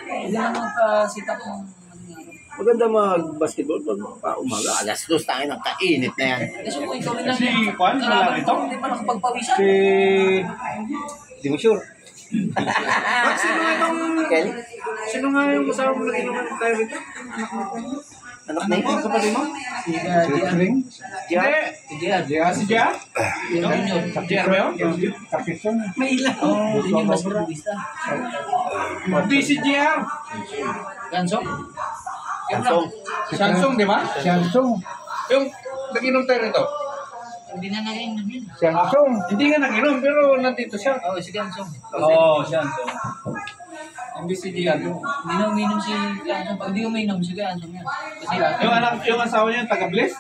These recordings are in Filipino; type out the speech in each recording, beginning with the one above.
Hindi na magpa-sit up ng Maganda mag-basketball pag umaga. Alas 2 tayo ng kainit na yan. kasi kung ikaw rin lang Si Juan, wala rito? hindi pa nakapagpawisan. Hindi mo sure. Kelly? Sino nga yung kasama mo na inuman tayo rito? Anak na yun? Kapatid mo? Si Gian. Jia? Si Jia? Junior. Jia ba yun? May ilan. Yun yung basketballista. Hindi si Jia. Gansong? Samsung. Samsung, di ba? Samsung. Yung nag-inom tayo rito. Hindi na naging yun. Samsung. Hindi nga nag-inom, pero nandito siya. Oo, si Gansong. Oo, Samsung. Hindi si Jia. Hindi na uminom si Gansong. Pag di uminom si Gansong yan. Kasi Yung asawa niya, taga-Bliss?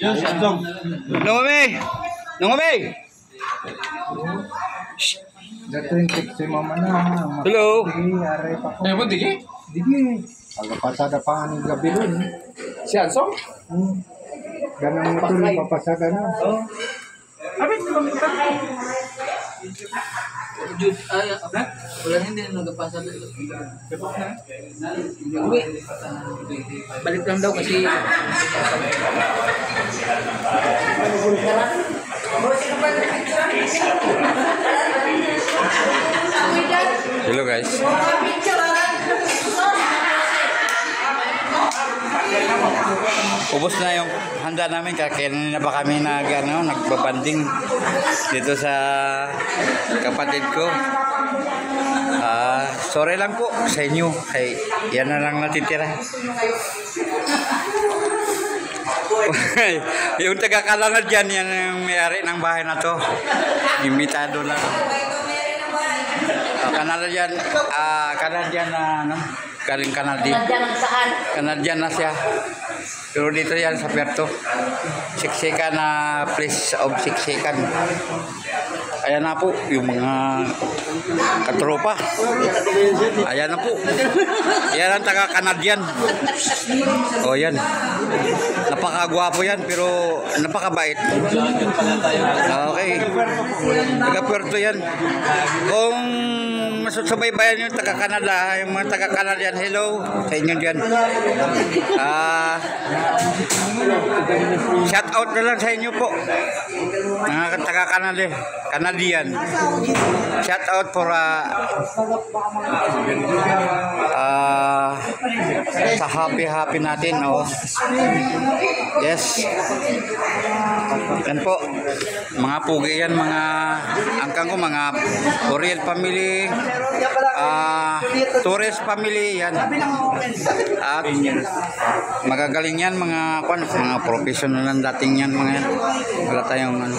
Yun, Samsung. Nungumi! Nungumi! Dato yung text si mama na. Hello? Sige, aray pa ko. Ayaw mo, Digi? Sige. Pagkapasada pa ng gabi rin. Si Samsung? Ganang ito yung papasada na. Abit, naman ay, wala hindi na nagpasa. Uwi. Balik lang daw kasi Hello guys. Ubos na yung handa namin. Kailan na ba kami nagbabanding dito sa kapatid ko. Sorry lang po sa inyo. Kay yan na lang natitira. Yung taga-Kalanad dyan, yan yung may-ari ng bahay na to. Imbitado lang. Canadian na ano, galing Canadian na siya. Pero dito yan sa Puerto. Siksikan na place of siksikan. Ayan na po yung mga katropa. Ayan na po. Yan ang taga-Canadian. O yan. Napakagwapo yan pero napakabait. Okay. Taga-Puerto yan. Kung masusubaybayan yung taga-Canada, yung mga taga-Canadian, hello sa inyo dyan. Shout out na lang sa inyo po. Mga taga-Canadian. Shout out for sa happy natin. Oh. Yes. Yan po. Mga pugi yan, mga angkang ko, mga Oriel family, Torres family yan. At magagaling yan, mga professional ng dating yan, mga yan. Wala tayong ano.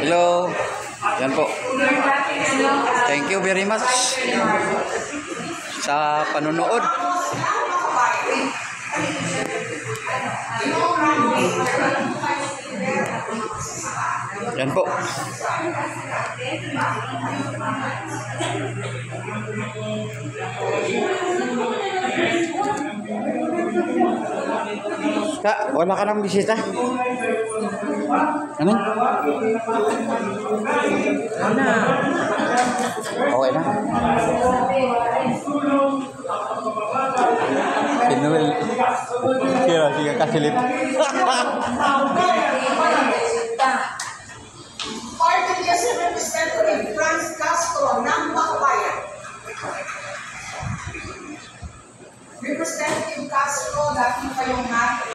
Hello. Yan po. Thank you very much sa panonood. Yan po. Wala ka ng bisita? Ano? Okay na. Pinuel. Sige kasilip. Ortigas representative Franz Castro ng Bacabayan. Representative Castro, dati kayong